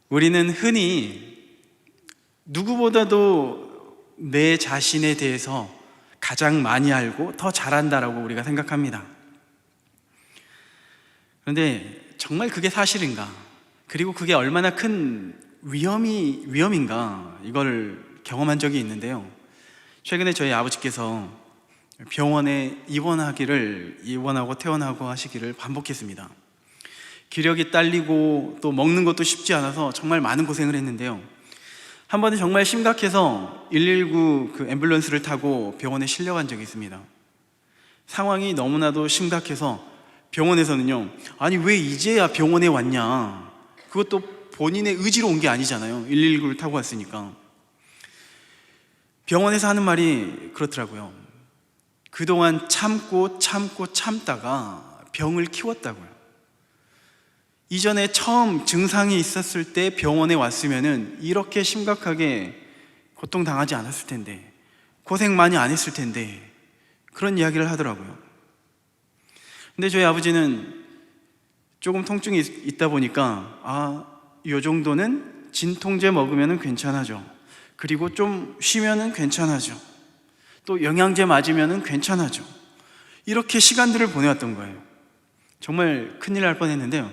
우리는 흔히 누구보다도 내 자신에 대해서 가장 많이 알고 더 잘한다라고 우리가 생각합니다. 그런데 정말 그게 사실인가? 그리고 그게 얼마나 큰 위험인가? 이걸 경험한 적이 있는데요. 최근에 저희 아버지께서 병원에 입원하고 퇴원하고 하시기를 반복했습니다. 기력이 딸리고 또 먹는 것도 쉽지 않아서 정말 많은 고생을 했는데요. 한 번은 정말 심각해서 119 그 앰뷸런스를 타고 병원에 실려간 적이 있습니다. 상황이 너무나도 심각해서 병원에서는요, 아니 왜 이제야 병원에 왔냐, 그것도 본인의 의지로 온 게 아니잖아요. 119를 타고 왔으니까. 병원에서 하는 말이 그렇더라고요. 그동안 참다가 병을 키웠다고요. 이전에 처음 증상이 있었을 때 병원에 왔으면은 이렇게 심각하게 고통당하지 않았을 텐데, 고생 많이 안 했을 텐데, 그런 이야기를 하더라고요. 근데 저희 아버지는 조금 통증이 있다 보니까 이 정도는 진통제 먹으면 괜찮아져. 그리고 좀 쉬면은 괜찮아져. 또 영양제 맞으면은 괜찮아져. 이렇게 시간들을 보내왔던 거예요. 정말 큰일 날 뻔했는데요.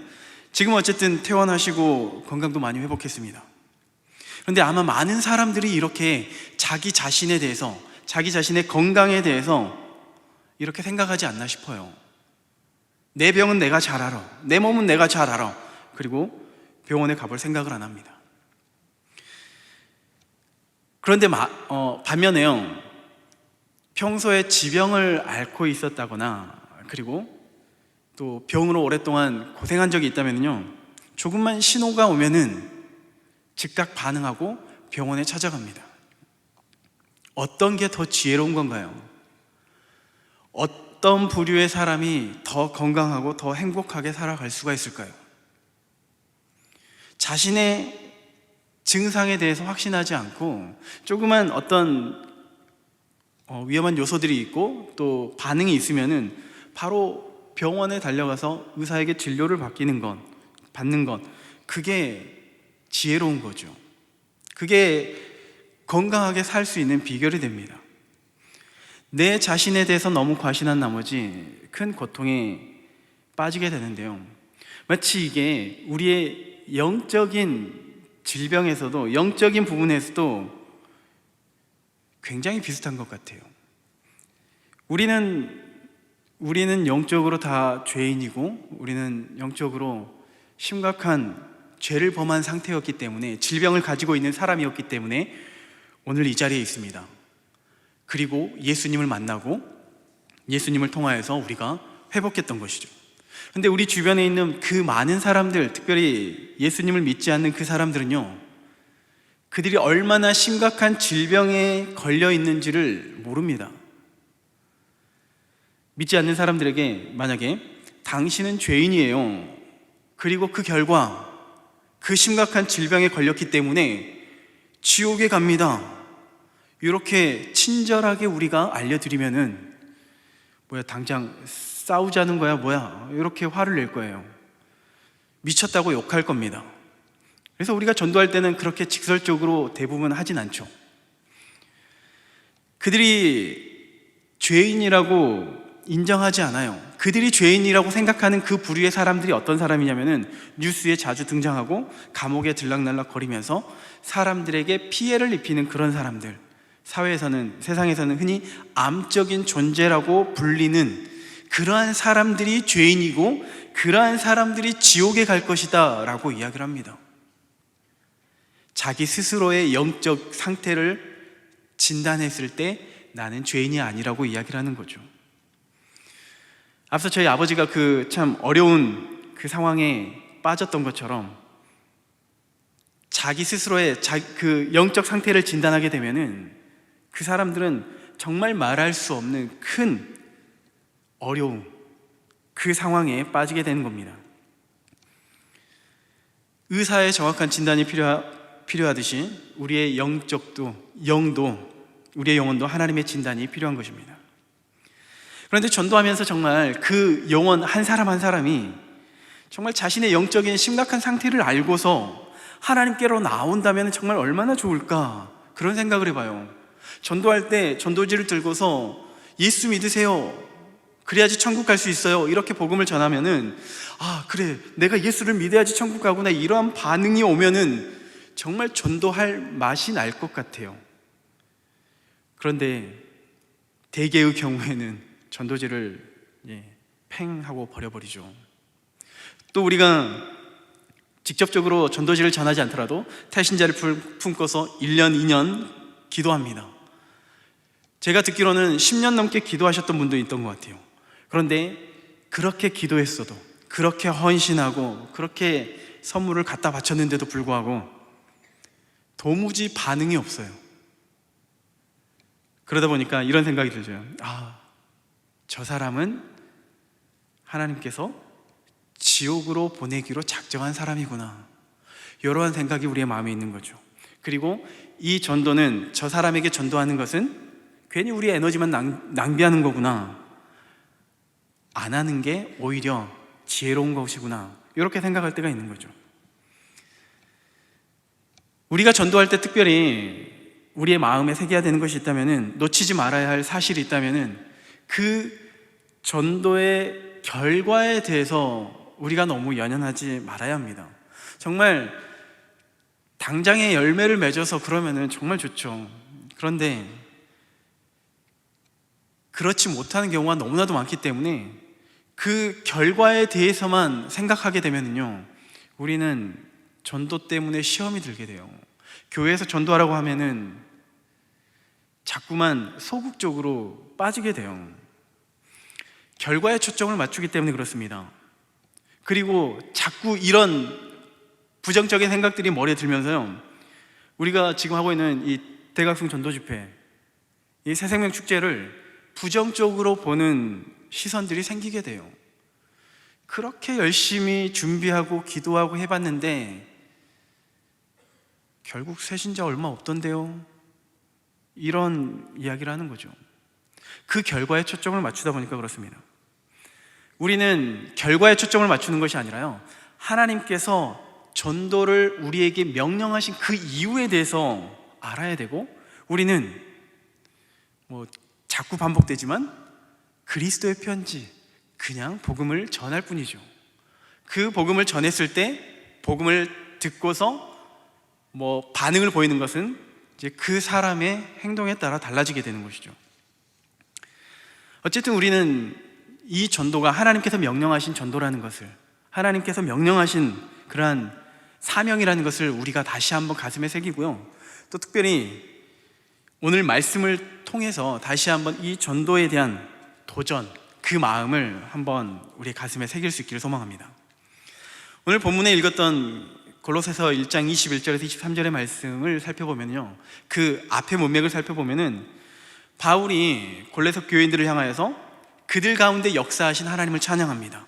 지금 어쨌든 퇴원하시고 건강도 많이 회복했습니다. 그런데 아마 많은 사람들이 이렇게 자기 자신에 대해서, 자기 자신의 건강에 대해서 이렇게 생각하지 않나 싶어요. 내 병은 내가 잘 알아. 내 몸은 내가 잘 알아. 그리고 병원에 가볼 생각을 안 합니다. 그런데 반면에요, 평소에 지병을 앓고 있었다거나 그리고 또 병으로 오랫동안 고생한 적이 있다면요, 조금만 신호가 오면은 즉각 반응하고 병원에 찾아갑니다. 어떤 게 더 지혜로운 건가요? 어떤 부류의 사람이 더 건강하고 더 행복하게 살아갈 수가 있을까요? 자신의 증상에 대해서 확신하지 않고 조그만 어떤 위험한 요소들이 있고 또 반응이 있으면은 바로 병원에 달려가서 의사에게 진료를 받는 것, 그게 지혜로운 거죠. 그게 건강하게 살 수 있는 비결이 됩니다. 내 자신에 대해서 너무 과신한 나머지 큰 고통에 빠지게 되는데요. 마치 이게 우리의 영적인 질병에서도, 영적인 부분에서도 굉장히 비슷한 것 같아요. 우리는 영적으로 다 죄인이고, 우리는 영적으로 심각한 죄를 범한 상태였기 때문에, 질병을 가지고 있는 사람이었기 때문에 오늘 이 자리에 있습니다. 그리고 예수님을 만나고 예수님을 통하여서 우리가 회복했던 것이죠. 그런데 우리 주변에 있는 그 많은 사람들, 특별히 예수님을 믿지 않는 그 사람들은요, 그들이 얼마나 심각한 질병에 걸려 있는지를 모릅니다. 믿지 않는 사람들에게 만약에 당신은 죄인이에요, 그리고 그 결과 그 심각한 질병에 걸렸기 때문에 지옥에 갑니다, 이렇게 친절하게 우리가 알려드리면은 당장 싸우자는 거야 이렇게 화를 낼 거예요. 미쳤다고 욕할 겁니다. 그래서 우리가 전도할 때는 그렇게 직설적으로 대부분 하진 않죠. 그들이 죄인이라고 인정하지 않아요. 그들이 죄인이라고 생각하는 그 부류의 사람들이 어떤 사람이냐면은 뉴스에 자주 등장하고 감옥에 들락날락 거리면서 사람들에게 피해를 입히는 그런 사람들, 세상에서는 흔히 암적인 존재라고 불리는 그러한 사람들이 죄인이고, 그러한 사람들이 지옥에 갈 것이다 라고 이야기를 합니다. 자기 스스로의 영적 상태를 진단했을 때 나는 죄인이 아니라고 이야기를 하는 거죠. 앞서 저희 아버지가 그 참 어려운 그 상황에 빠졌던 것처럼 자기 스스로의 그 영적 상태를 진단하게 되면은 그 사람들은 정말 말할 수 없는 큰 어려움, 그 상황에 빠지게 되는 겁니다. 의사의 정확한 진단이 필요하듯이 우리의 우리의 영혼도 하나님의 진단이 필요한 것입니다. 그런데 전도하면서 정말 그 영혼 한 사람 한 사람이 정말 자신의 영적인 심각한 상태를 알고서 하나님께로 나온다면 정말 얼마나 좋을까, 그런 생각을 해봐요. 전도할 때 전도지를 들고서 예수 믿으세요, 그래야지 천국 갈 수 있어요, 이렇게 복음을 전하면은 아 그래, 내가 예수를 믿어야지 천국 가구나, 이러한 반응이 오면은 정말 전도할 맛이 날 것 같아요. 그런데 대개의 경우에는 전도지를 팽 하고 버려버리죠. 또 우리가 직접적으로 전도지를 전하지 않더라도 태신자를 품고서 1년, 2년 기도합니다. 제가 듣기로는 10년 넘게 기도하셨던 분도 있던 것 같아요. 그런데 그렇게 기도했어도, 그렇게 헌신하고 그렇게 선물을 갖다 바쳤는데도 불구하고 도무지 반응이 없어요. 그러다 보니까 이런 생각이 들죠. 아, 저 사람은 하나님께서 지옥으로 보내기로 작정한 사람이구나, 이러한 생각이 우리의 마음에 있는 거죠. 그리고 이 전도는, 저 사람에게 전도하는 것은 괜히 우리의 에너지만 낭비하는 거구나, 안 하는 게 오히려 지혜로운 것이구나, 이렇게 생각할 때가 있는 거죠. 우리가 전도할 때 특별히 우리의 마음에 새겨야 되는 것이 있다면, 놓치지 말아야 할 사실이 있다면, 그 전도의 결과에 대해서 우리가 너무 연연하지 말아야 합니다. 정말 당장의 열매를 맺어서 그러면은 정말 좋죠. 그런데 그렇지 못하는 경우가 너무나도 많기 때문에 그 결과에 대해서만 생각하게 되면요, 우리는 전도 때문에 시험이 들게 돼요. 교회에서 전도하라고 하면은 자꾸만 소극적으로 빠지게 돼요. 결과에 초점을 맞추기 때문에 그렇습니다. 그리고 자꾸 이런 부정적인 생각들이 머리에 들면서요, 우리가 지금 하고 있는 이 대각성 전도 집회, 이 새생명 축제를 부정적으로 보는 시선들이 생기게 돼요. 그렇게 열심히 준비하고 기도하고 해봤는데 결국 새신자 얼마 없던데요, 이런 이야기를 하는 거죠. 그 결과에 초점을 맞추다 보니까 그렇습니다. 우리는 결과에 초점을 맞추는 것이 아니라요, 하나님께서 전도를 우리에게 명령하신 그 이유에 대해서 알아야 되고, 우리는 자꾸 반복되지만 그리스도의 편지, 그냥 복음을 전할 뿐이죠. 그 복음을 전했을 때, 복음을 듣고서 반응을 보이는 것은 이제 그 사람의 행동에 따라 달라지게 되는 것이죠. 어쨌든 우리는 이 전도가 하나님께서 명령하신 전도라는 것을, 하나님께서 명령하신 그러한 사명이라는 것을 우리가 다시 한번 가슴에 새기고요, 또 특별히 오늘 말씀을 통해서 다시 한번 이 전도에 대한 도전, 그 마음을 한번 우리 가슴에 새길 수 있기를 소망합니다. 오늘 본문에 읽었던 골로새서 1장 21절에서 23절의 말씀을 살펴보면요, 그 앞의 문맥을 살펴보면은 바울이 골로새 교인들을 향하여서 그들 가운데 역사하신 하나님을 찬양합니다.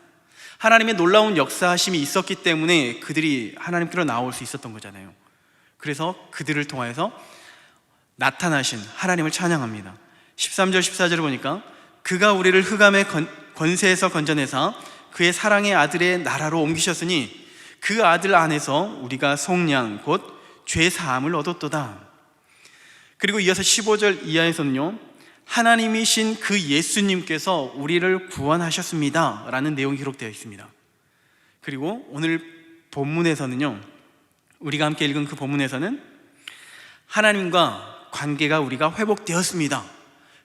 하나님의 놀라운 역사하심이 있었기 때문에 그들이 하나님께로 나올 수 있었던 거잖아요. 그래서 그들을 통하여서 나타나신 하나님을 찬양합니다. 13절 14절을 보니까 그가 우리를 흑암의 권세에서 건져내사 그의 사랑의 아들의 나라로 옮기셨으니 그 아들 안에서 우리가 속량 곧 죄사함을 얻었도다. 그리고 이어서 15절 이하에서는요, 하나님이신 그 예수님께서 우리를 구원하셨습니다 라는 내용이 기록되어 있습니다. 그리고 오늘 본문에서는요, 우리가 함께 읽은 그 본문에서는 하나님과 관계가 우리가 회복되었습니다.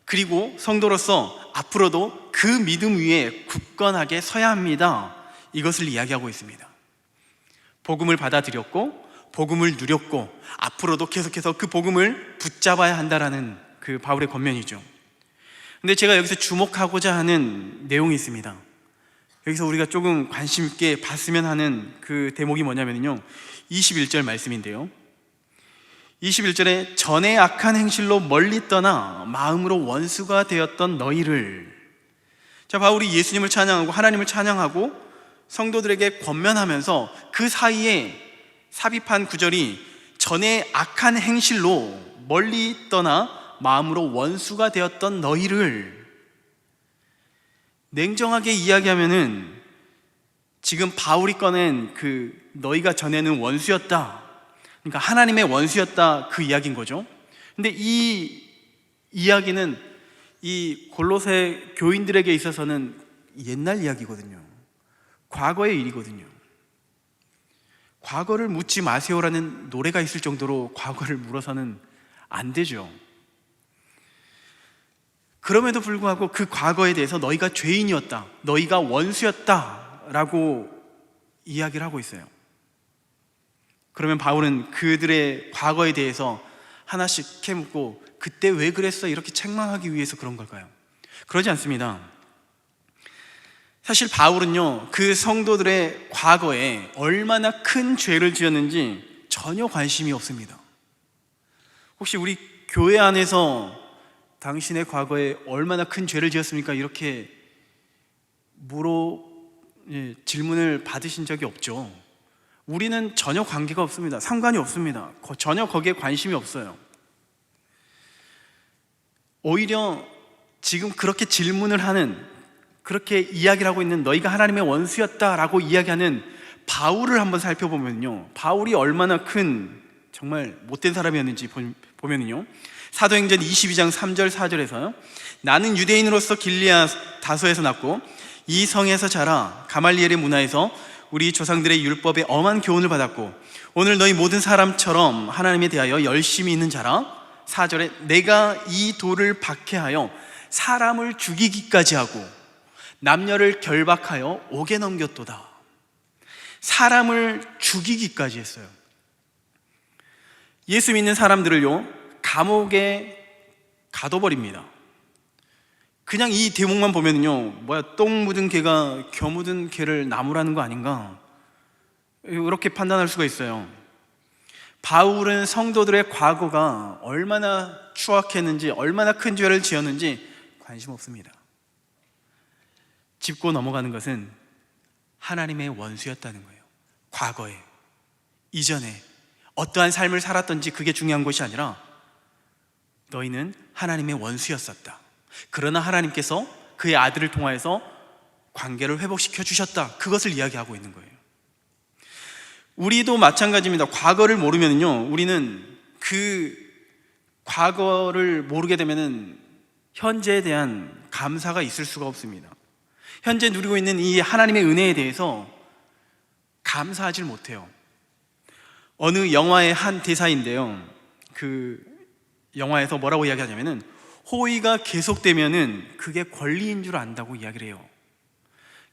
그리고 성도로서 앞으로도 그 믿음 위에 굳건하게 서야 합니다, 이것을 이야기하고 있습니다. 복음을 받아들였고 복음을 누렸고 앞으로도 계속해서 그 복음을 붙잡아야 한다라는 그 바울의 권면이죠. 근데 제가 여기서 주목하고자 하는 내용이 있습니다. 여기서 우리가 조금 관심 있게 봤으면 하는 그 대목이 뭐냐면요, 21절 말씀인데요, 21절에 전에 악한 행실로 멀리 떠나 마음으로 원수가 되었던 너희를. 자, 바울이 예수님을 찬양하고 하나님을 찬양하고 성도들에게 권면하면서 그 사이에 삽입한 구절이 전에 악한 행실로 멀리 떠나 마음으로 원수가 되었던 너희를. 냉정하게 이야기하면은 지금 바울이 꺼낸 그 너희가 전에는 원수였다, 그러니까 하나님의 원수였다, 그 이야기인 거죠. 근데 이 이야기는 이 골로새 교인들에게 있어서는 옛날 이야기거든요. 과거의 일이거든요. 과거를 묻지 마세요라는 노래가 있을 정도로 과거를 물어서는 안 되죠. 그럼에도 불구하고 그 과거에 대해서 너희가 죄인이었다, 너희가 원수였다 라고 이야기를 하고 있어요. 그러면 바울은 그들의 과거에 대해서 하나씩 캐묻고 그때 왜 그랬어? 이렇게 책망하기 위해서 그런 걸까요? 그러지 않습니다. 사실 바울은요, 그 성도들의 과거에 얼마나 큰 죄를 지었는지 전혀 관심이 없습니다. 혹시 우리 교회 안에서 당신의 과거에 얼마나 큰 죄를 지었습니까? 이렇게 질문을 받으신 적이 없죠. 우리는 전혀 관계가 없습니다. 상관이 없습니다. 전혀 거기에 관심이 없어요. 오히려 지금 그렇게 질문을 하는, 그렇게 이야기를 하고 있는 너희가 하나님의 원수였다라고 이야기하는 바울을 한번 살펴보면요, 바울이 얼마나 큰 정말 못된 사람이었는지 보면요, 사도행전 22장 3절 4절에서 나는 유대인으로서 길리아 다소에서 났고 이 성에서 자라 가말리엘의 문화에서 우리 조상들의 율법에 엄한 교훈을 받았고 오늘 너희 모든 사람처럼 하나님에 대하여 열심히 있는 자라. 4절에 내가 이 돌을 박해하여 사람을 죽이기까지 하고 남녀를 결박하여 옥에 넘겼도다. 사람을 죽이기까지 했어요. 예수 믿는 사람들을요, 감옥에 가둬버립니다. 그냥 이 대목만 보면요, 똥 묻은 개가 겨 묻은 개를 나무라는 거 아닌가, 이렇게 판단할 수가 있어요. 바울은 성도들의 과거가 얼마나 추악했는지, 얼마나 큰 죄를 지었는지 관심 없습니다. 짚고 넘어가는 것은 하나님의 원수였다는 거예요. 과거에, 이전에 어떠한 삶을 살았던지 그게 중요한 것이 아니라 너희는 하나님의 원수였었다. 그러나 하나님께서 그의 아들을 통하여서 관계를 회복시켜 주셨다. 그것을 이야기하고 있는 거예요. 우리도 마찬가지입니다. 과거를 모르면요, 우리는 그 과거를 모르게 되면은 현재에 대한 감사가 있을 수가 없습니다. 현재 누리고 있는 이 하나님의 은혜에 대해서 감사하지 못해요. 어느 영화의 한 대사인데요, 그 영화에서 뭐라고 이야기하냐면은 호의가 계속되면은 그게 권리인 줄 안다고 이야기를 해요.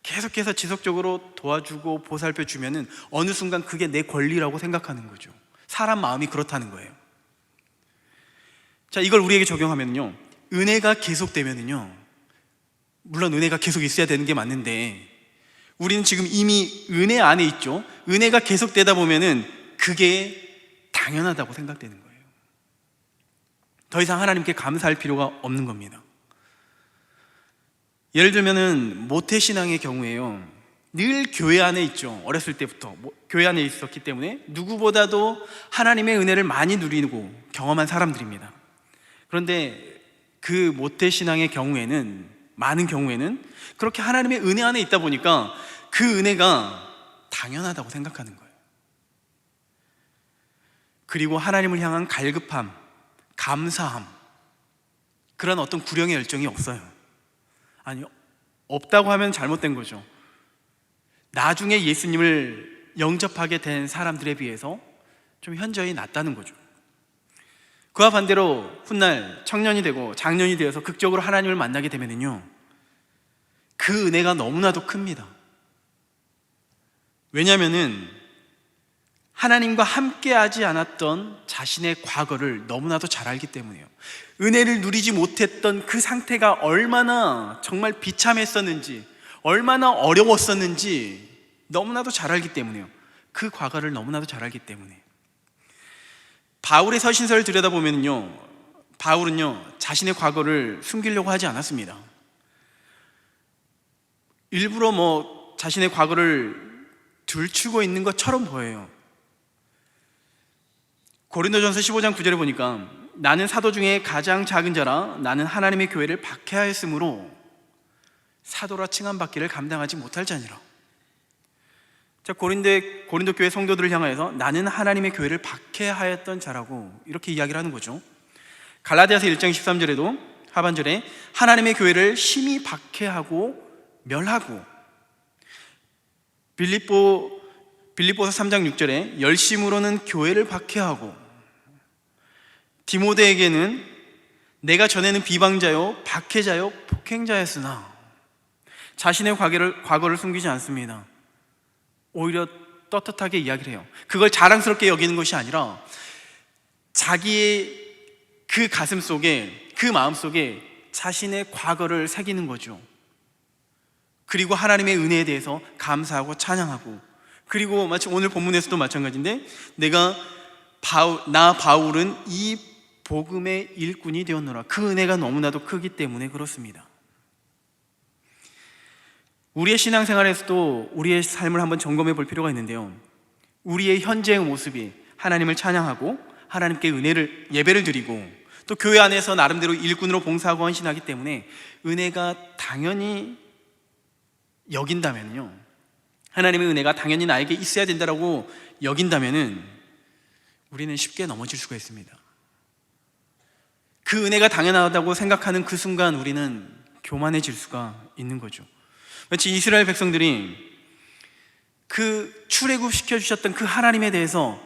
계속해서 지속적으로 도와주고 보살펴 주면은 어느 순간 그게 내 권리라고 생각하는 거죠. 사람 마음이 그렇다는 거예요. 자, 이걸 우리에게 적용하면요, 은혜가 계속되면은요, 물론 은혜가 계속 있어야 되는 게 맞는데 우리는 지금 이미 은혜 안에 있죠. 은혜가 계속되다 보면은 그게 당연하다고 생각되는 거예요. 더 이상 하나님께 감사할 필요가 없는 겁니다. 예를 들면은 모태신앙의 경우에요, 늘 교회 안에 있죠. 어렸을 때부터 교회 안에 있었기 때문에 누구보다도 하나님의 은혜를 많이 누리고 경험한 사람들입니다. 그런데 그 모태신앙의 경우에는, 많은 경우에는 그렇게 하나님의 은혜 안에 있다 보니까 그 은혜가 당연하다고 생각하는 거예요. 그리고 하나님을 향한 갈급함, 감사함, 그런 어떤 구령의 열정이 없어요. 아니, 없다고 하면 잘못된 거죠. 나중에 예수님을 영접하게 된 사람들에 비해서 좀 현저히 낮다는 거죠. 그와 반대로 훗날 청년이 되고 장년이 되어서 극적으로 하나님을 만나게 되면요, 그 은혜가 너무나도 큽니다. 왜냐하면은 하나님과 함께하지 않았던 자신의 과거를 너무나도 잘 알기 때문이에요. 은혜를 누리지 못했던 그 상태가 얼마나 정말 비참했었는지, 얼마나 어려웠었는지 너무나도 잘 알기 때문이에요. 그 과거를 너무나도 잘 알기 때문에. 바울의 서신서를 들여다보면요, 바울은요, 자신의 과거를 숨기려고 하지 않았습니다. 일부러 자신의 과거를 들추고 있는 것처럼 보여요. 고린도전서 15장 9절에 보니까 나는 사도 중에 가장 작은 자라 나는 하나님의 교회를 박해하였으므로 사도라 칭함받기를 감당하지 못할 자니라. 자, 고린도 교회 성도들을 향하여서 나는 하나님의 교회를 박해하였던 자라고 이렇게 이야기를 하는 거죠. 갈라디아서 1장 13절에도 하반절에 하나님의 교회를 심히 박해하고 멸하고, 빌립보서 3장 6절에 열심으로는 교회를 박해하고, 디모데에게는 내가 전에는 비방자요 박해자요 폭행자였으나 자신의 과거를 숨기지 않습니다. 오히려 떳떳하게 이야기를 해요. 그걸 자랑스럽게 여기는 것이 아니라 자기의 그 가슴 속에, 그 마음 속에 자신의 과거를 새기는 거죠. 그리고 하나님의 은혜에 대해서 감사하고 찬양하고, 그리고 마치 오늘 본문에서도 마찬가지인데 나 바울은 이 복음의 일꾼이 되었노라. 그 은혜가 너무나도 크기 때문에 그렇습니다. 우리의 신앙생활에서도 우리의 삶을 한번 점검해 볼 필요가 있는데요, 우리의 현재의 모습이 하나님을 찬양하고 하나님께 예배를 드리고 또 교회 안에서 나름대로 일꾼으로 봉사하고 헌신하기 때문에 은혜가 당연히 여긴다면요, 하나님의 은혜가 당연히 나에게 있어야 된다라고 여긴다면은 우리는 쉽게 넘어질 수가 있습니다. 그 은혜가 당연하다고 생각하는 그 순간 우리는 교만해질 수가 있는 거죠. 마치 이스라엘 백성들이 그 출애굽시켜 주셨던 그 하나님에 대해서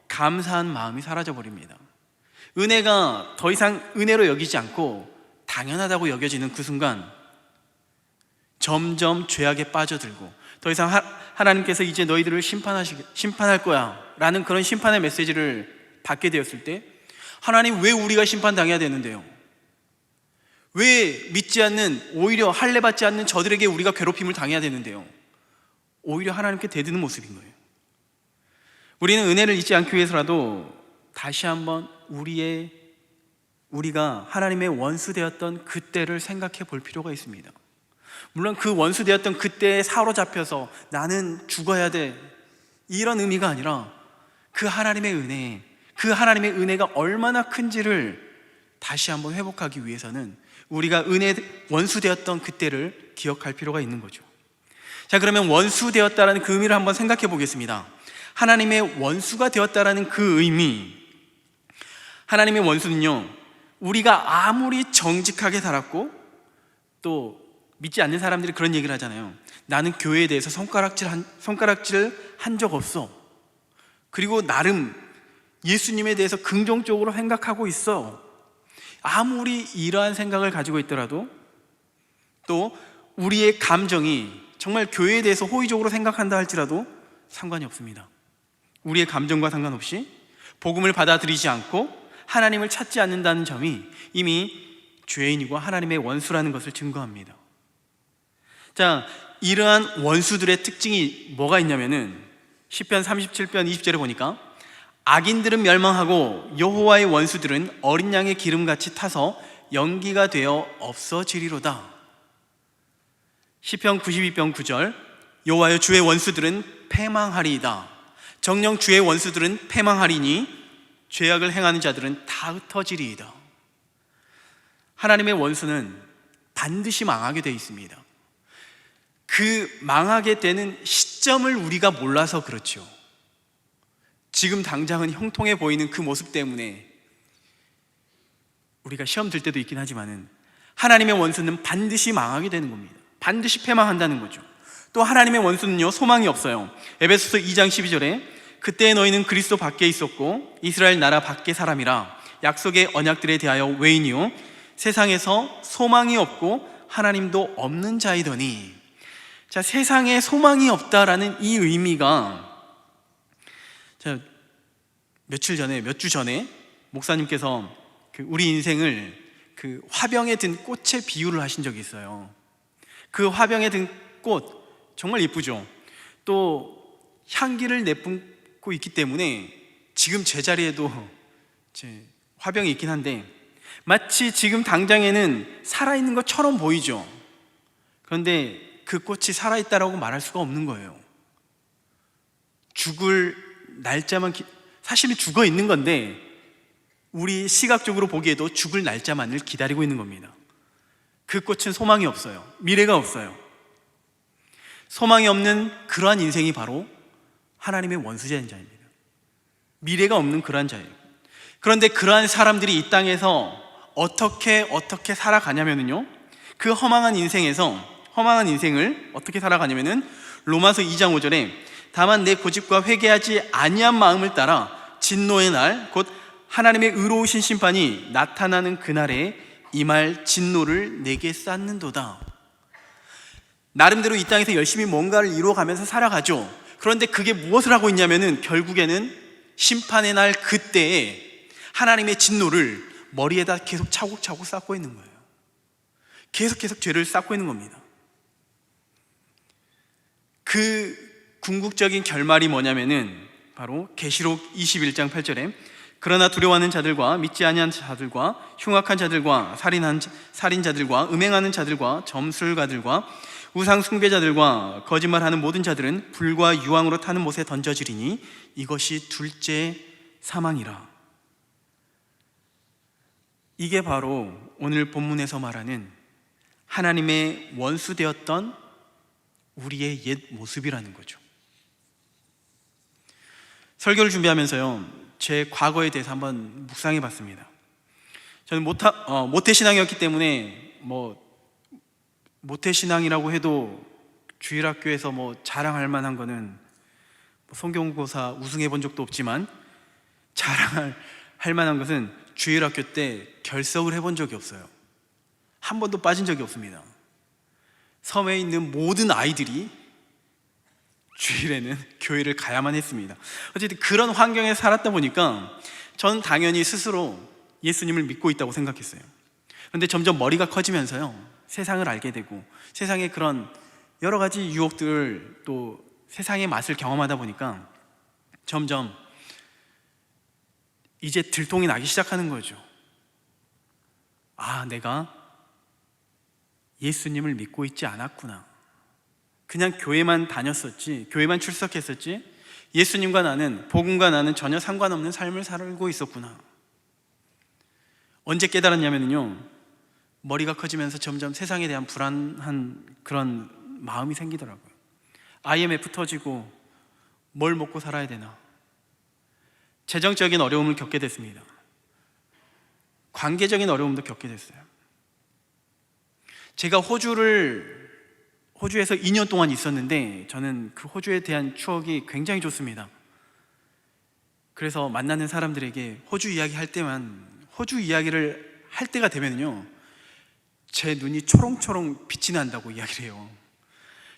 감사한 마음이 사라져 버립니다. 은혜가 더 이상 은혜로 여기지 않고 당연하다고 여겨지는 그 순간 점점 죄악에 빠져들고, 더 이상 하나님께서 이제 너희들을 심판할 거야 라는 그런 심판의 메시지를 받게 되었을 때, 하나님 왜 우리가 심판당해야 되는데요? 왜 믿지 않는, 오히려 할례받지 않는 저들에게 우리가 괴롭힘을 당해야 되는데요? 오히려 하나님께 대드는 모습인 거예요. 우리는 은혜를 잊지 않기 위해서라도 다시 한번 우리가 하나님의 원수 되었던 그때를 생각해 볼 필요가 있습니다. 물론 그 원수 되었던 그때에 사로잡혀서 나는 죽어야 돼, 이런 의미가 아니라 그 하나님의 은혜가 얼마나 큰지를 다시 한번 회복하기 위해서는 우리가 원수 되었던 그때를 기억할 필요가 있는 거죠. 자, 그러면 원수 되었다라는 그 의미를 한번 생각해 보겠습니다. 하나님의 원수가 되었다라는 그 의미, 하나님의 원수는요, 우리가 아무리 정직하게 살았고, 또 믿지 않는 사람들이 그런 얘기를 하잖아요. 나는 교회에 대해서 손가락질을 한 적 없어, 그리고 나름 예수님에 대해서 긍정적으로 생각하고 있어. 아무리 이러한 생각을 가지고 있더라도, 또 우리의 감정이 정말 교회에 대해서 호의적으로 생각한다 할지라도 상관이 없습니다. 우리의 감정과 상관없이 복음을 받아들이지 않고 하나님을 찾지 않는다는 점이 이미 죄인이고 하나님의 원수라는 것을 증거합니다. 자, 이러한 원수들의 특징이 뭐가 있냐면은 시편 37편 20절에 보니까 악인들은 멸망하고 여호와의 원수들은 어린 양의 기름같이 타서 연기가 되어 없어지리로다. 시편 92편 9절, 여호와여 주의 원수들은 패망하리이다. 정녕 주의 원수들은 패망하리니 죄악을 행하는 자들은 다 흩어지리이다. 하나님의 원수는 반드시 망하게 되어 있습니다. 그 망하게 되는 시점을 우리가 몰라서 그렇죠. 지금 당장은 형통해 보이는 그 모습 때문에 우리가 시험 들 때도 있긴 하지만은 하나님의 원수는 반드시 망하게 되는 겁니다. 반드시 패망한다는 거죠. 또 하나님의 원수는요, 소망이 없어요. 에베소서 2장 12절에 그때 너희는 그리스도 밖에 있었고 이스라엘 나라 밖의 사람이라 약속의 언약들에 대하여 외인이요 세상에서 소망이 없고 하나님도 없는 자이더니. 자, 세상에 소망이 없다라는 이 의미가, 자, 몇 주 전에 목사님께서 우리 인생을 그 화병에 든 꽃에 비유를 하신 적이 있어요. 그 화병에 든 꽃 정말 예쁘죠. 또 향기를 내뿜고 있기 때문에 지금 제 자리에도 제 화병이 있긴 한데 마치 지금 당장에는 살아있는 것처럼 보이죠. 그런데 그 꽃이 살아있다라고 말할 수가 없는 거예요. 죽을 날짜만 사실은 죽어 있는 건데 우리 시각적으로 보기에도 죽을 날짜만을 기다리고 있는 겁니다. 그 꽃은 소망이 없어요. 미래가 없어요. 소망이 없는 그러한 인생이 바로 하나님의 원수된 자입니다. 미래가 없는 그러한 자예요. 그런데 그러한 사람들이 이 땅에서 어떻게 살아가냐면요, 그 험한 인생을 어떻게 살아가냐면은 로마서 2장 5절에 다만 내 고집과 회개하지 아니한 마음을 따라 진노의 날 곧 하나님의 의로우신 심판이 나타나는 그날에 임할 진노를 내게 쌓는도다. 나름대로 이 땅에서 열심히 뭔가를 이루어가면서 살아가죠. 그런데 그게 무엇을 하고 있냐면은 결국에는 심판의 날 그때에 하나님의 진노를 머리에다 계속 차곡차곡 쌓고 있는 거예요. 계속 죄를 쌓고 있는 겁니다. 그 궁극적인 결말이 뭐냐면은 바로 계시록 21장 8절에 그러나 두려워하는 자들과 믿지 아니하는 자들과 흉악한 자들과 살인자들과 음행하는 자들과 점술가들과 우상 숭배자들과 거짓말하는 모든 자들은 불과 유황으로 타는 못에 던져지리니 이것이 둘째 사망이라. 이게 바로 오늘 본문에서 말하는 하나님의 원수 되었던 우리의 옛 모습이라는 거죠. 설교를 준비하면서요, 제 과거에 대해서 한번 묵상해 봤습니다. 저는 모태신앙이었기 때문에 모태신앙이라고 해도 주일학교에서 자랑할 만한 거는 성경고사 우승해 본 적도 없지만 자랑할 만한 것은 주일학교 때 결석을 해본 적이 없어요. 한 번도 빠진 적이 없습니다. 섬에 있는 모든 아이들이 주일에는 교회를 가야만 했습니다. 어쨌든 그런 환경에 살았다 보니까 저는 당연히 스스로 예수님을 믿고 있다고 생각했어요. 그런데 점점 머리가 커지면서요, 세상을 알게 되고 세상의 그런 여러 가지 유혹들, 또 세상의 맛을 경험하다 보니까 점점 이제 들통이 나기 시작하는 거죠. 아, 내가 예수님을 믿고 있지 않았구나. 그냥 교회만 다녔었지, 교회만 출석했었지, 예수님과 나는, 복음과 나는 전혀 상관없는 삶을 살고 있었구나. 언제 깨달았냐면요, 머리가 커지면서 점점 세상에 대한 불안한 그런 마음이 생기더라고요. IMF 터지고 뭘 먹고 살아야 되나, 재정적인 어려움을 겪게 됐습니다. 관계적인 어려움도 겪게 됐어요. 제가 호주에서 2년 동안 있었는데 저는 그 호주에 대한 추억이 굉장히 좋습니다. 그래서 만나는 사람들에게 호주 이야기를 할 때가 되면요, 제 눈이 초롱초롱 빛이 난다고 이야기를 해요.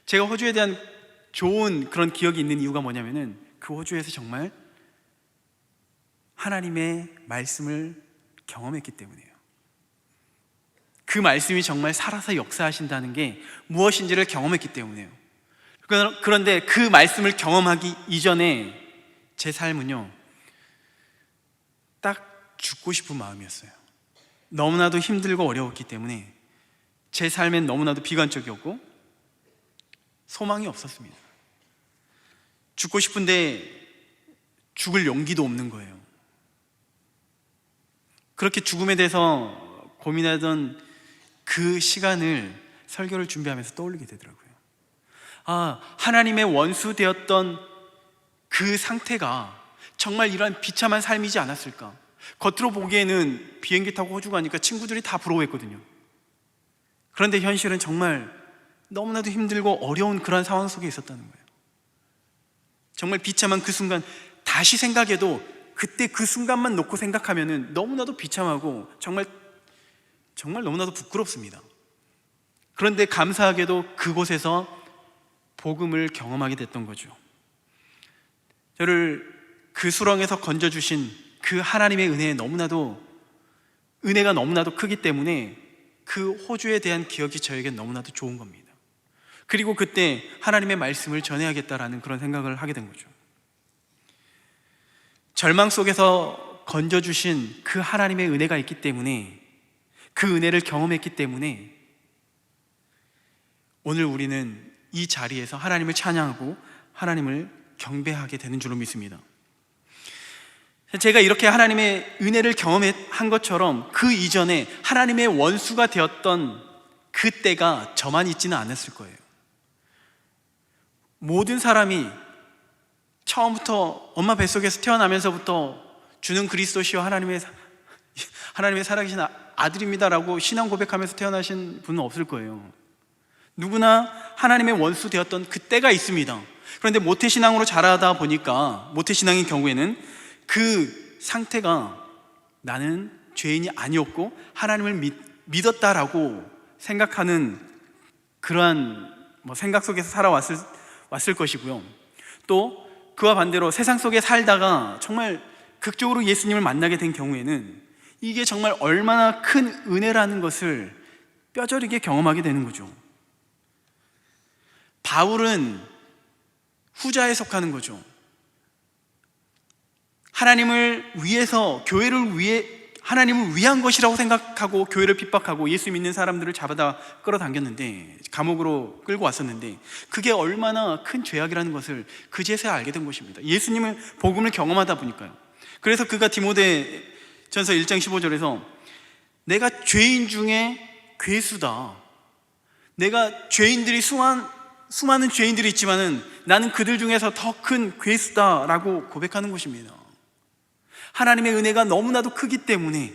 제가 호주에 대한 좋은 그런 기억이 있는 이유가 뭐냐면은 그 호주에서 정말 하나님의 말씀을 경험했기 때문이에요. 그 말씀이 정말 살아서 역사하신다는 게 무엇인지를 경험했기 때문이에요. 그런데 그 말씀을 경험하기 이전에 제 삶은요, 딱 죽고 싶은 마음이었어요. 너무나도 힘들고 어려웠기 때문에 제 삶엔 너무나도 비관적이었고 소망이 없었습니다. 죽고 싶은데 죽을 용기도 없는 거예요. 그렇게 죽음에 대해서 고민하던 그 시간을 설교를 준비하면서 떠올리게 되더라고요. 아, 하나님의 원수 되었던 그 상태가 정말 이러한 비참한 삶이지 않았을까. 겉으로 보기에는 비행기 타고 호주 가니까 친구들이 다 부러워했거든요. 그런데 현실은 정말 너무나도 힘들고 어려운 그런 상황 속에 있었다는 거예요. 정말 비참한 그 순간, 다시 생각해도 그때 그 순간만 놓고 생각하면은 너무나도 비참하고 정말 너무나도 부끄럽습니다. 그런데 감사하게도 그곳에서 복음을 경험하게 됐던 거죠. 저를 그 수렁에서 건져주신 그 하나님의 은혜가 너무나도 크기 때문에 그 호주에 대한 기억이 저에겐 너무나도 좋은 겁니다. 그리고 그때 하나님의 말씀을 전해야겠다라는 그런 생각을 하게 된 거죠. 절망 속에서 건져주신 그 하나님의 은혜가 있기 때문에, 그 은혜를 경험했기 때문에 오늘 우리는 이 자리에서 하나님을 찬양하고 하나님을 경배하게 되는 줄로 믿습니다. 제가 이렇게 하나님의 은혜를 경험한 것처럼 그 이전에 하나님의 원수가 되었던 그때가 저만 있지는 않았을 거예요. 모든 사람이 처음부터 엄마 뱃속에서 태어나면서부터 주는 그리스도시요 하나님의 살아계신 아들입니다라고 신앙 고백하면서 태어나신 분은 없을 거예요. 누구나 하나님의 원수 되었던 그때가 있습니다. 그런데 모태신앙으로 자라다 보니까, 모태신앙인 경우에는 그 상태가 나는 죄인이 아니었고 하나님을 믿었다라고 생각하는 그러한 생각 속에서 살아왔을 것이고요. 또 그와 반대로 세상 속에 살다가 정말 극적으로 예수님을 만나게 된 경우에는 이게 정말 얼마나 큰 은혜라는 것을 뼈저리게 경험하게 되는 거죠. 바울은 후자에 속하는 거죠. 하나님을 위해서, 하나님을 위한 것이라고 생각하고 교회를 핍박하고 예수 믿는 사람들을 잡아다 끌어당겼는데, 감옥으로 끌고 왔었는데, 그게 얼마나 큰 죄악이라는 것을 그제서야 알게 된 것입니다. 예수님을, 복음을 경험하다 보니까요. 그래서 그가 디모데전서 1장 15절에서 내가 죄인 중에 괴수다, 내가 죄인들이 수많은 죄인들이 있지만은 나는 그들 중에서 더 큰 괴수다라고 고백하는 것입니다. 하나님의 은혜가 너무나도 크기 때문에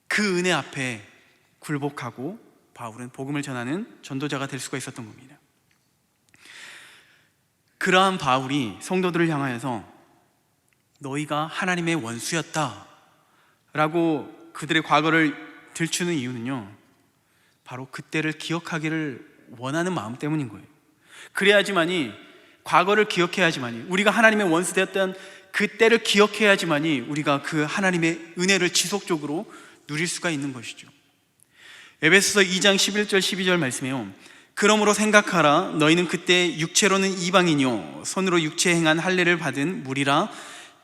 그 은혜 앞에 굴복하고 바울은 복음을 전하는 전도자가 될 수가 있었던 겁니다. 그러한 바울이 성도들을 향하여서 너희가 하나님의 원수였다 라고 그들의 과거를 들추는 이유는요, 바로 그때를 기억하기를 원하는 마음 때문인 거예요. 그래야지만이, 과거를 기억해야지만이, 우리가 하나님의 원수 되었던 그때를 기억해야지만이 우리가 그 하나님의 은혜를 지속적으로 누릴 수가 있는 것이죠. 에베소서 2장 11절 12절 말씀에요, 그러므로 생각하라. 너희는 그때 육체로는 이방인이요 손으로 육체에 행한 할례를 받은 무리라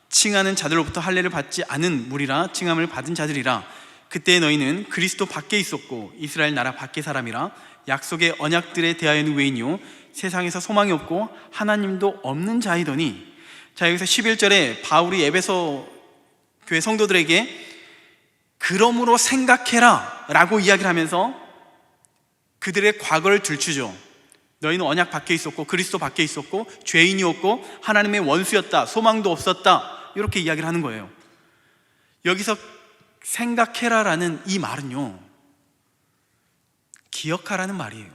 칭하는 자들로부터 할례를 받지 않은 무리라 칭함을 받은 자들이라. 그때 너희는 그리스도 밖에 있었고 이스라엘 나라 밖의 사람이라 약속의 언약들에 대하여는 외인이요 세상에서 소망이 없고 하나님도 없는 자이더니. 자, 여기서 11절에 바울이 에베소 교회 성도들에게 그러므로 생각해라 라고 이야기를 하면서 그들의 과거를 들추죠. 너희는 언약 밖에 있었고 그리스도 밖에 있었고 죄인이었고 하나님의 원수였다, 소망도 없었다, 이렇게 이야기를 하는 거예요. 여기서 생각해라 라는 이 말은요, 기억하라는 말이에요.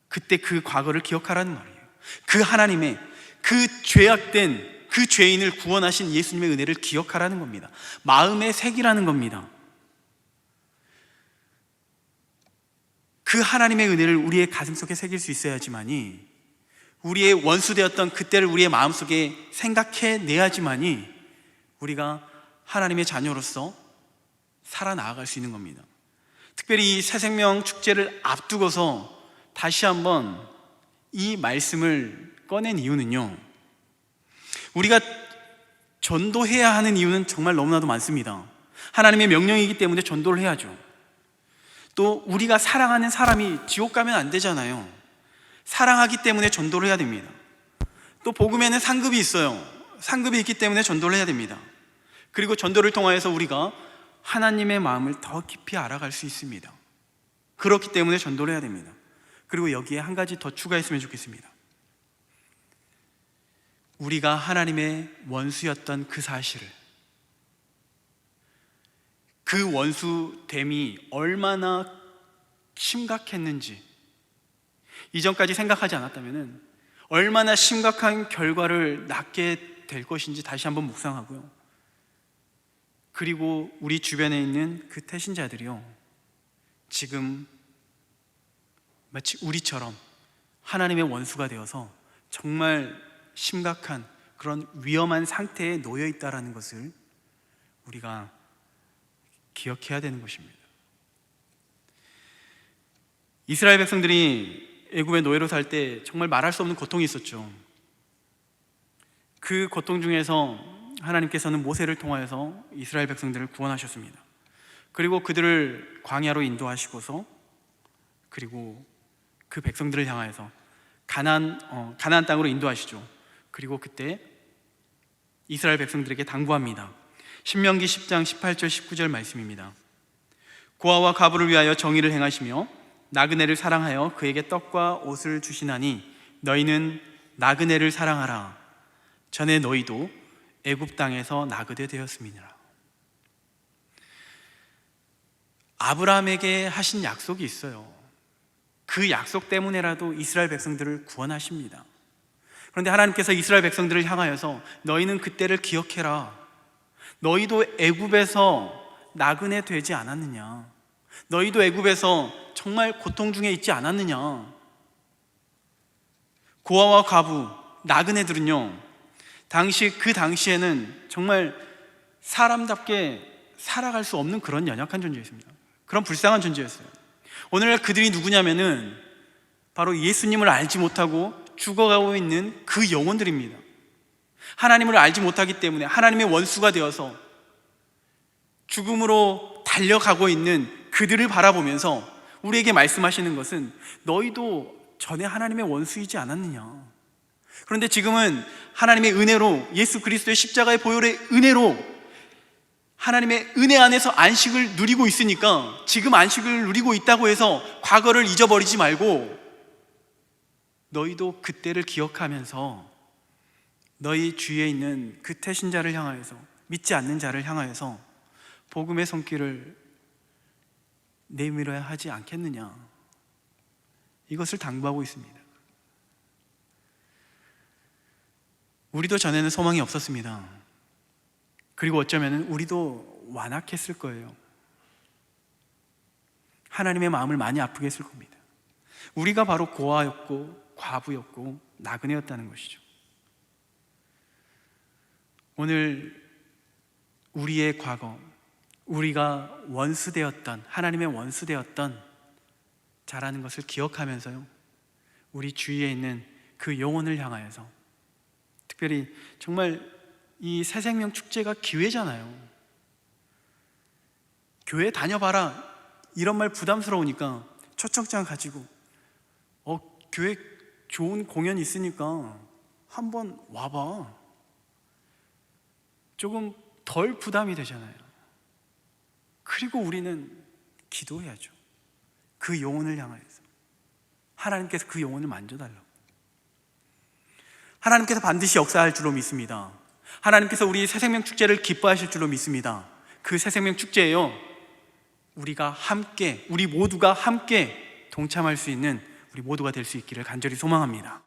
그때 그 과거를 기억하라는 말이에요. 그 하나님의, 그 죄악된 그 죄인을 구원하신 예수님의 은혜를 기억하라는 겁니다. 마음에 새기라는 겁니다. 그 하나님의 은혜를 우리의 가슴속에 새길 수 있어야지만이, 우리의 원수되었던 그때를 우리의 마음속에 생각해내야지만이 우리가 하나님의 자녀로서 살아나아갈 수 있는 겁니다. 특별히 이 새생명 축제를 앞두고서 다시 한번 이 말씀을 꺼낸 이유는요, 우리가 전도해야 하는 이유는 정말 너무나도 많습니다. 하나님의 명령이기 때문에 전도를 해야죠. 또 우리가 사랑하는 사람이 지옥 가면 안 되잖아요. 사랑하기 때문에 전도를 해야 됩니다. 또 복음에는 상급이 있어요. 상급이 있기 때문에 전도를 해야 됩니다. 그리고 전도를 통하여서 우리가 하나님의 마음을 더 깊이 알아갈 수 있습니다. 그렇기 때문에 전도를 해야 됩니다. 그리고 여기에 한 가지 더 추가했으면 좋겠습니다. 우리가 하나님의 원수였던 그 사실을, 그 원수됨이 얼마나 심각했는지 이전까지 생각하지 않았다면 얼마나 심각한 결과를 낳게 될 것인지 다시 한번 묵상하고요. 그리고 우리 주변에 있는 그 태신자들이요, 지금 마치 우리처럼 하나님의 원수가 되어서 정말 심각한 그런 위험한 상태에 놓여 있다는 것을 우리가 기억해야 되는 것입니다. 이스라엘 백성들이 애굽의 노예로 살 때 정말 말할 수 없는 고통이 있었죠. 그 고통 중에서 하나님께서는 모세를 통하여서 이스라엘 백성들을 구원하셨습니다. 그리고 그들을 광야로 인도하시고서, 그리고 그 백성들을 향하여서 가나안 땅으로 인도하시죠. 그리고 그때 이스라엘 백성들에게 당부합니다. 신명기 10장 18절 19절 말씀입니다. 고아와 과부를 위하여 정의를 행하시며 나그네를 사랑하여 그에게 떡과 옷을 주시나니 너희는 나그네를 사랑하라. 전에 너희도 애굽 땅에서 나그네 되었음이니라. 아브라함에게 하신 약속이 있어요. 그 약속 때문에라도 이스라엘 백성들을 구원하십니다. 그런데 하나님께서 이스라엘 백성들을 향하여서 너희는 그때를 기억해라. 너희도 애굽에서 나그네 되지 않았느냐? 너희도 애굽에서 정말 고통 중에 있지 않았느냐? 고아와 과부, 나그네들은요, 그 당시에는 정말 사람답게 살아갈 수 없는 그런 연약한 존재였습니다. 그런 불쌍한 존재였어요. 오늘날 그들이 누구냐면은 바로 예수님을 알지 못하고 죽어가고 있는 그 영혼들입니다. 하나님을 알지 못하기 때문에 하나님의 원수가 되어서 죽음으로 달려가고 있는 그들을 바라보면서 우리에게 말씀하시는 것은 너희도 전에 하나님의 원수이지 않았느냐. 그런데 지금은 하나님의 은혜로, 예수 그리스도의 십자가의 보혈의 은혜로 하나님의 은혜 안에서 안식을 누리고 있으니까 지금 안식을 누리고 있다고 해서 과거를 잊어버리지 말고 너희도 그때를 기억하면서 너희 주위에 있는 그 태신자를 향하여서, 믿지 않는 자를 향하여서 복음의 손길을 내밀어야 하지 않겠느냐, 이것을 당부하고 있습니다. 우리도 전에는 소망이 없었습니다. 그리고 어쩌면 우리도 완악했을 거예요. 하나님의 마음을 많이 아프게 했을 겁니다. 우리가 바로 고아였고 과부였고 나그네였다는 것이죠. 오늘 우리의 과거, 우리가 원수되었던, 하나님의 원수되었던 자라는 것을 기억하면서요, 우리 주위에 있는 그 영혼을 향하여서, 특별히 정말 이 새생명 축제가 기회잖아요. 교회 다녀봐라 이런 말 부담스러우니까 초청장 가지고 교회 좋은 공연 있으니까 한번 와봐, 조금 덜 부담이 되잖아요. 그리고 우리는 기도해야죠. 그 영혼을 향하여서 하나님께서 그 영혼을 만져달라고. 하나님께서 반드시 역사할 줄로 믿습니다. 하나님께서 우리 새생명 축제를 기뻐하실 줄로 믿습니다. 그 새생명 축제에요, 우리가 함께, 우리 모두가 함께 동참할 수 있는 우리 모두가 될 수 있기를 간절히 소망합니다.